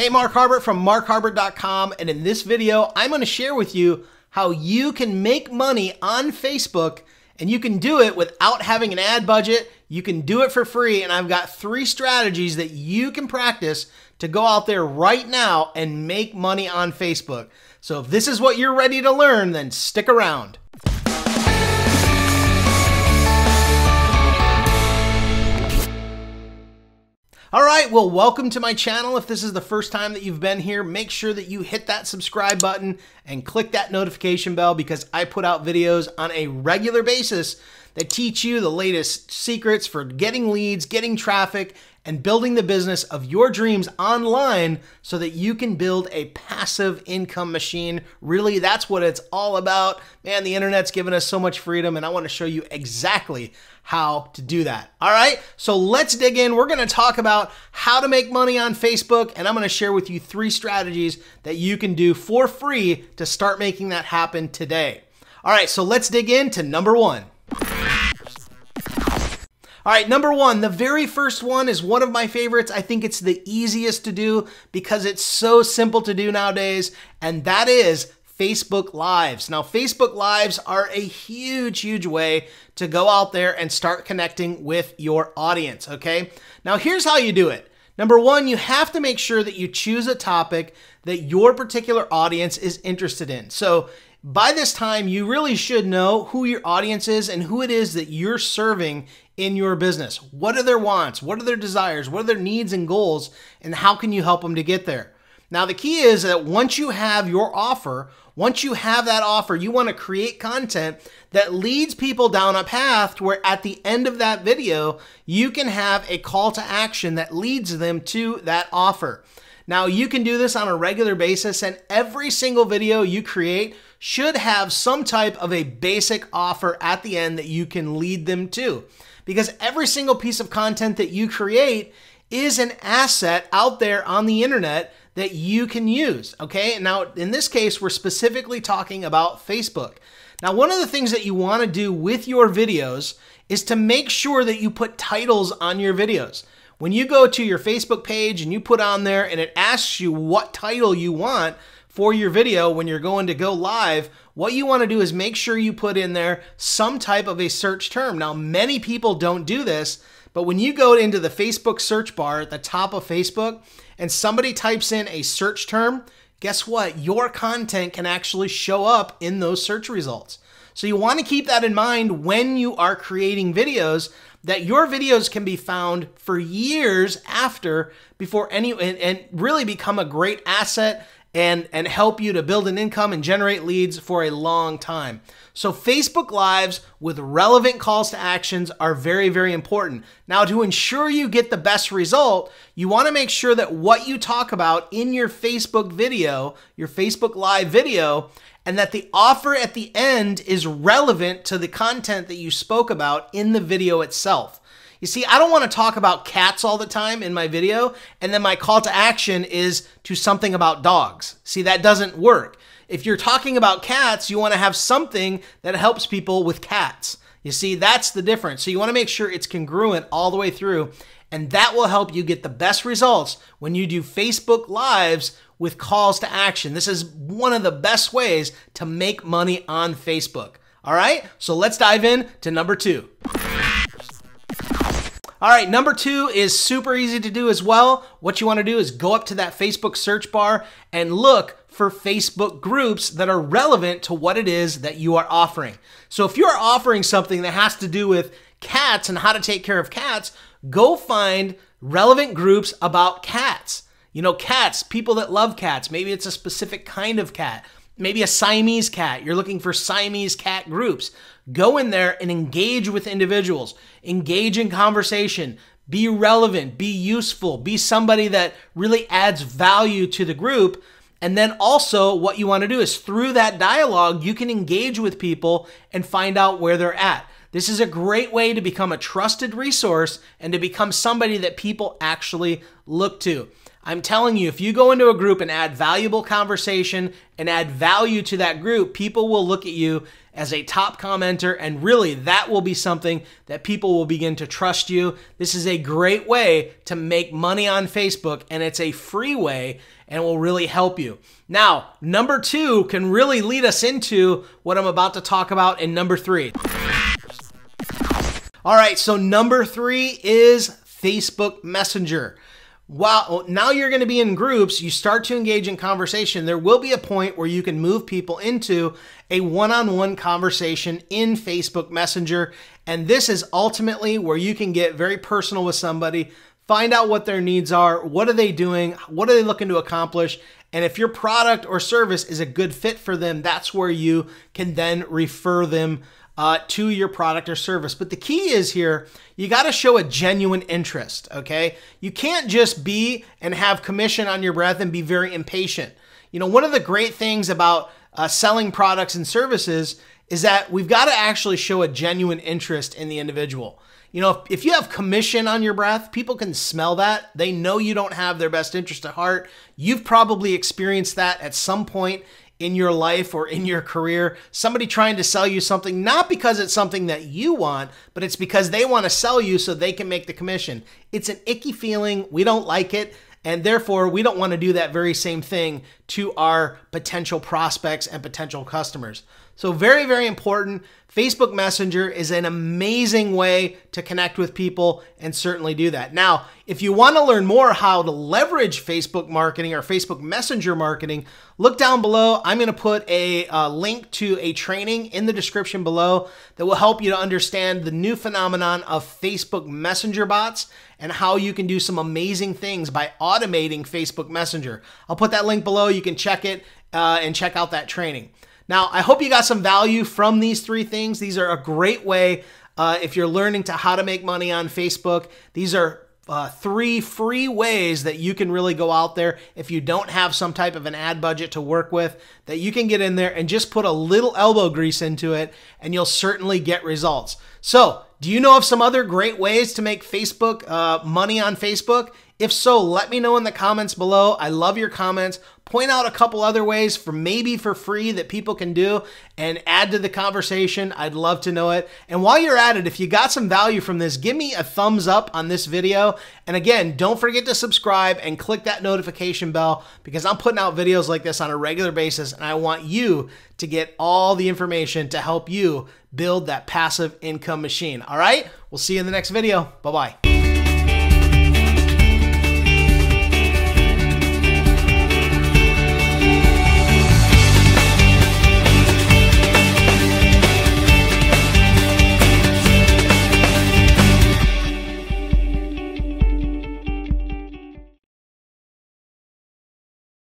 Hey, Mark Harbert from markharbert.com, and in this video, I'm going to share with you how you can make money on Facebook, and you can do it without having an ad budget. You can do it for free, and I've got 3 strategies that you can practice to go out there right now and make money on Facebook. So if this is what you're ready to learn, then stick around. All right, well, welcome to my channel. If this is the first time that you've been here, make sure that you hit that subscribe button and click that notification bell because I put out videos on a regular basis that teach you the latest secrets for getting leads, getting traffic, and building the business of your dreams online so that you can build a passive income machine. Really, that's what it's all about. Man, the internet's given us so much freedom, and I want to show you exactly how to do that. All right, so let's dig in. We're going to talk about how to make money on Facebook, and I'm going to share with you 3 strategies that you can do for free to start making that happen today. All right, so let's dig into number 1. All right, number 1, the very first one is one of my favorites. I think it's the easiest to do because it's so simple to do nowadays, and that is Facebook Lives. Now, Facebook Lives are a huge way to go out there and start connecting with your audience, okay? Now, here's how you do it. Number 1, you have to make sure that you choose a topic that your particular audience is interested in. So by this time, you really should know who your audience is and who it is that you're serving in your business. What are their wants? What are their desires? What are their needs and goals? And how can you help them to get there? Now, the key is that once you have your offer, once you have that offer, you want to create content that leads people down a path to where at the end of that video, you can have a call to action that leads them to that offer. Now, you can do this on a regular basis, and every single video you create should have some type of a basic offer at the end that you can lead them to. Because every single piece of content that you create is an asset out there on the internet that you can use, okay? Now, in this case, we're specifically talking about Facebook. Now, one of the things that you want to do with your videos is to make sure that you put titles on your videos. When you go to your Facebook page and you put on there and it asks you what title you want for your video when you're going to go live, what you want to do is make sure you put in there some type of a search term. Now, many people don't do this, but when you go into the Facebook search bar at the top of Facebook and somebody types in a search term, guess what? Your content can actually show up in those search results. So you want to keep that in mind when you are creating videos, that your videos can be found for years after before and really become a great asset and help you to build an income and generate leads for a long time. So Facebook Lives with relevant calls to actions are very important. Now, to ensure you get the best result, you want to make sure that what you talk about in your Facebook video, your Facebook Live video, and that the offer at the end is relevant to the content that you spoke about in the video itself. You see, I don't want to talk about cats all the time in my video, and then my call to action is to something about dogs. See, that doesn't work. If you're talking about cats, you want to have something that helps people with cats. You see, that's the difference. So you want to make sure it's congruent all the way through, and that will help you get the best results when you do Facebook Lives with calls to action. This is one of the best ways to make money on Facebook. All right, so let's dive in to number 2. All right, number 2 is super easy to do as well. What you want to do is go up to that Facebook search bar and look for Facebook groups that are relevant to what it is that you are offering. So if you're offering something that has to do with cats and how to take care of cats, go find relevant groups about cats. You know, cats, people that love cats. Maybe it's a specific kind of cat. Maybe a Siamese cat. You're looking for Siamese cat groups. Go in there and engage with individuals. Engage in conversation. Be relevant. Be useful. Be somebody that really adds value to the group. And then also what you want to do is through that dialogue, you can engage with people and find out where they're at. This is a great way to become a trusted resource and to become somebody that people actually look to. I'm telling you, if you go into a group and add valuable conversation and add value to that group, people will look at you as a top commenter, and really that will be something that people will begin to trust you. This is a great way to make money on Facebook, and it's a free way and will really help you. Now, number 2 can really lead us into what I'm about to talk about in number 3. All right, so number 3 is Facebook Messenger. Well, now you're going to be in groups, you start to engage in conversation. There will be a point where you can move people into a one-on-one conversation in Facebook Messenger. And this is ultimately where you can get very personal with somebody, find out what their needs are, what are they doing, what are they looking to accomplish. And if your product or service is a good fit for them, that's where you can then refer them to your product or service. But the key is here, you got to show a genuine interest, okay? You can't just be and have commission on your breath and be very impatient. You know, one of the great things about selling products and services is that we've got to actually show a genuine interest in the individual. You know, if you have commission on your breath, people can smell that. They know you don't have their best interest at heart. You've probably experienced that at some point in your life or in your career, somebody trying to sell you something, not because it's something that you want, but it's because they want to sell you so they can make the commission. It's an icky feeling. We don't like it. And therefore, we don't want to do that very same thing to our potential prospects and potential customers. So very, very important. Facebook Messenger is an amazing way to connect with people and certainly do that. Now, if you want to learn more how to leverage Facebook marketing or Facebook Messenger marketing, look down below. I'm going to put a link to a training in the description below that will help you to understand the new phenomenon of Facebook Messenger bots and how you can do some amazing things by automating Facebook Messenger. I'll put that link below. You can check it and check out that training. Now, I hope you got some value from these 3 things. These are a great way if you're learning how to make money on Facebook. These are 3 free ways that you can really go out there if you don't have some type of an ad budget to work with, that you can get in there and just put a little elbow grease into it, and you'll certainly get results. So, do you know of some other great ways to make Facebook money on Facebook? If so, let me know in the comments below. I love your comments. Point out a couple other ways maybe for free that people can do and add to the conversation. I'd love to know it. And while you're at it, if you got some value from this, give me a thumbs up on this video. And again, don't forget to subscribe and click that notification bell, because I'm putting out videos like this on a regular basis, and I want you to get all the information to help you build that passive income machine. All right, we'll see you in the next video. Bye-bye.